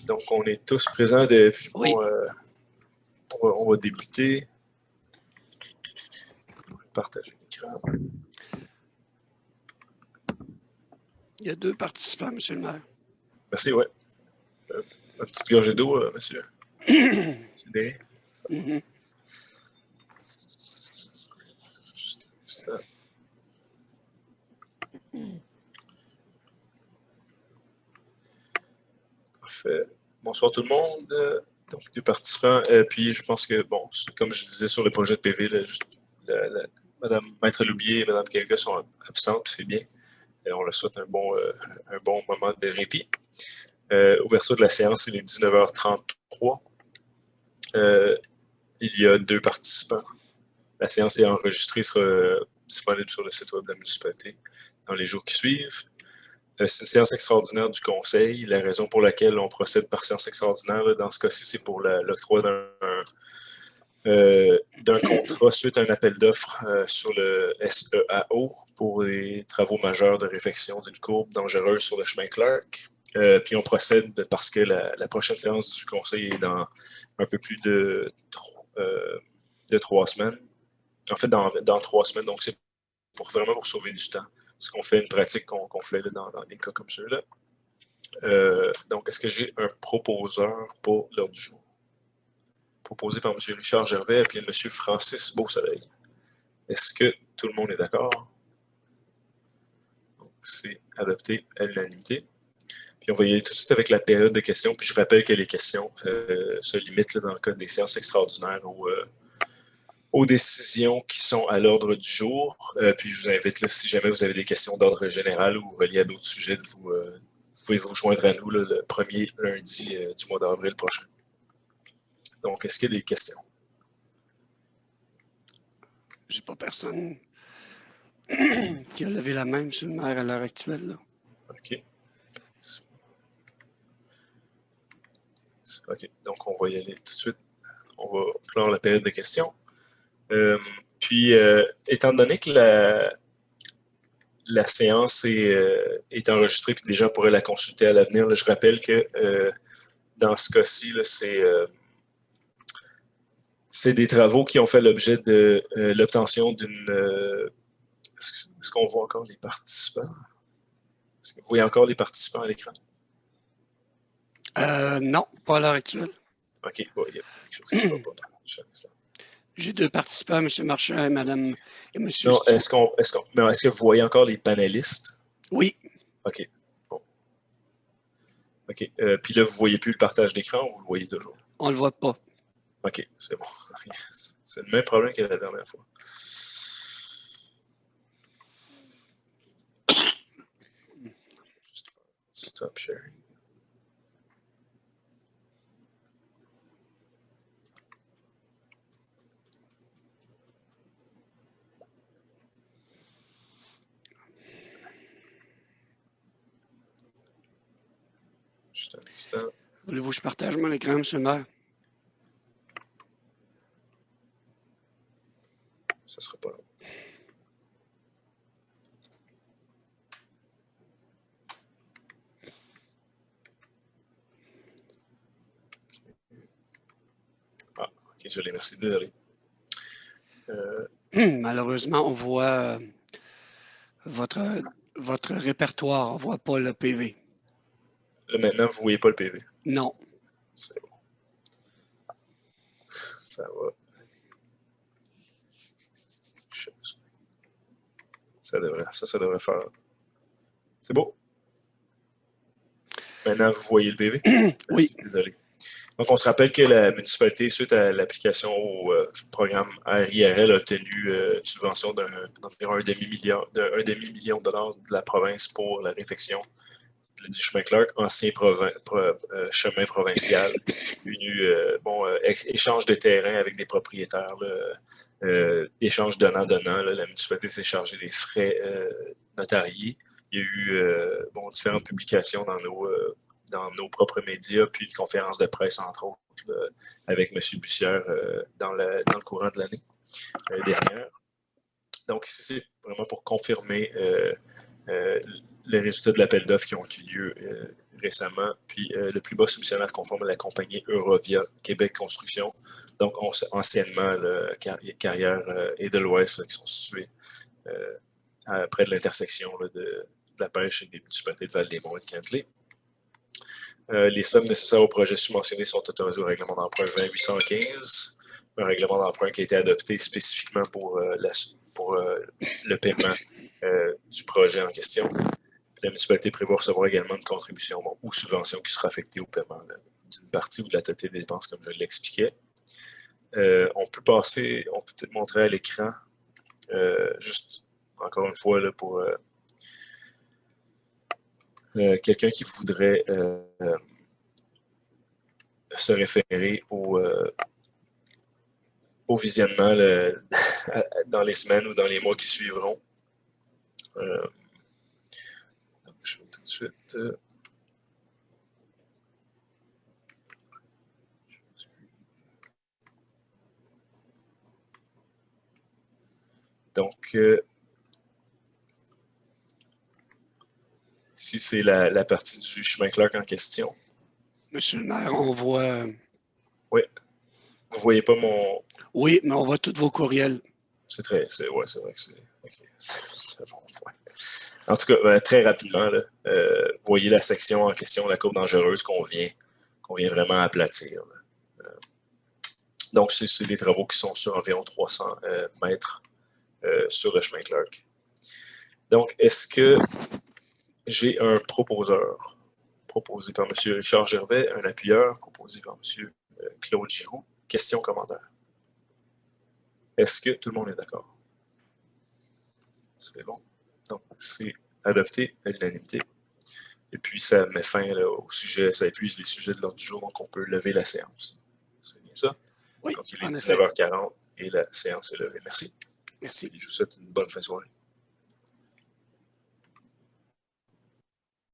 Donc, on est tous présents. Depuis, Oui. bon, on va débuter. Partager l'écran. Il y a 2 participants, M. le maire. Merci, ouais. Une petite gorgée d'eau, monsieur. C'est derrière. Mhm. Juste un instant. Parfait. Bonsoir tout le monde. Donc, 2 participants. Puis, je pense que, bon, comme je disais sur le projet de PV, là, juste Mme Maître Loubier et Mme Kelga sont absentes, c'est bien. Et on leur souhaite un bon moment de répit. Ouverture de la séance, il est 19h33. Il y a 2 participants. La séance est enregistrée, sera disponible sur le site web de la municipalité dans les jours qui suivent. C'est une séance extraordinaire du Conseil. La raison pour laquelle on procède par séance extraordinaire, là, dans ce cas-ci, c'est pour l'octroi d'un contrat suite à un appel d'offres sur le SEAO pour les travaux majeurs de réfection d'une courbe dangereuse sur le chemin Clark. Puis on procède parce que la prochaine séance du Conseil est dans un peu plus de 3 semaines. En fait, dans 3 semaines, donc c'est vraiment pour sauver du temps. Parce qu'on fait une pratique qu'on fait là, dans des cas comme ceux-là. Donc, est-ce que j'ai un proposeur pour l'ordre du jour? Proposé par M. Richard Gervais et M. Francis Beausoleil. Est-ce que tout le monde est d'accord? Donc, c'est adopté à l'unanimité. Puis on va y aller tout de suite avec la période de questions. Puis je rappelle que les questions se limitent là, dans le cas des séances extraordinaires aux décisions qui sont à l'ordre du jour. Puis je vous invite, là, si jamais vous avez des questions d'ordre général ou reliées à d'autres sujets, vous pouvez vous joindre à nous là, le premier lundi du mois d'avril prochain. Donc, est-ce qu'il y a des questions? J'ai pas personne qui a levé la main, M. le maire, à l'heure actuelle. Là. OK. OK. Donc, on va y aller tout de suite. On va clore la période de questions. Puis, étant donné que la séance est enregistrée et que les gens pourraient la consulter à l'avenir, je rappelle que dans ce cas-ci, c'est des travaux qui ont fait l'objet de l'obtention d'une... est-ce qu'on voit encore les participants? Est-ce que vous voyez encore les participants à l'écran? Non, pas à l'heure actuelle. OK. Bon, il y a peut-être quelque chose qui ne va pas. J'ai 2 participants, M. Marchand et Mme et M. Non, Stu. est-ce que vous voyez encore les panélistes? Oui. OK. Bon. OK. Puis là, vous ne voyez plus le partage d'écran ou vous le voyez toujours? On le voit pas. OK, c'est bon. C'est le même problème que la dernière fois. Stop sharing. Juste un instant. Voulez-vous que je partage mon écran, M. le maire? Ça sera pas long. Ah, OK, je l'ai, merci. Désolé. Malheureusement, on voit votre répertoire. On ne voit pas le PV. Là, maintenant, vous ne voyez pas le PV. Non. C'est bon. Ça va. Ça devrait faire. C'est beau. Maintenant, vous voyez le PV? Oui. Désolé. Donc, on se rappelle que la municipalité, suite à l'application au programme RIRL, a obtenu une subvention d'environ un demi-million de dollars de la province pour la réfection du chemin Clark, ancien chemin provincial, échange de terrain avec des propriétaires, échange donnant-donnant. La municipalité s'est chargée des frais notariés. Il y a eu différentes publications dans nos propres médias, puis une conférence de presse, entre autres, là, avec M. Bussière dans le courant de l'année dernière. Donc, ici, c'est vraiment pour confirmer les résultats de l'appel d'offres qui ont eu lieu récemment. Puis le plus bas soumissionnaire conforme à la compagnie Eurovia Québec Construction, donc anciennement Carrière et de l'Ouest, qui sont situés près de l'intersection de la pêche et des municipalités de Val-des-Monts et de Cantley. Les sommes nécessaires au projet subventionné sont autorisées au règlement d'emprunt 20-815, un règlement d'emprunt qui a été adopté spécifiquement pour le paiement du projet en question. La municipalité prévoit recevoir également une contribution ou subvention qui sera affectée au paiement d'une partie ou de la totalité des dépenses, comme je l'expliquais. On peut peut-être montrer à l'écran, juste encore une fois, là, pour quelqu'un qui voudrait se référer au visionnement dans les semaines ou dans les mois qui suivront. Donc, je vais tout de suite... Donc, ici, c'est la partie du chemin Clark en question. Monsieur le maire, on voit... Oui. Vous ne voyez pas mon... Oui, mais on voit tous vos courriels. C'est vrai que c'est... Okay. En tout cas, très rapidement, là, vous voyez la section en question, la courbe dangereuse qu'on vient vraiment aplatir. Donc, c'est des travaux qui sont sur environ 300 mètres sur le chemin Clark. Donc, est-ce que j'ai un proposeur proposé par M. Richard Gervais, un appuyeur proposé par M. Claude Giroux? Question, commentaire. Est-ce que tout le monde est d'accord? C'est bon. Donc, c'est adopté à l'unanimité. Et puis, ça met fin là, au sujet, ça épuise les sujets de l'ordre du jour, donc on peut lever la séance. C'est bien ça? Oui, donc, il est 19h40 et la séance est levée. Merci. Merci. Et je vous souhaite une bonne fin de soirée.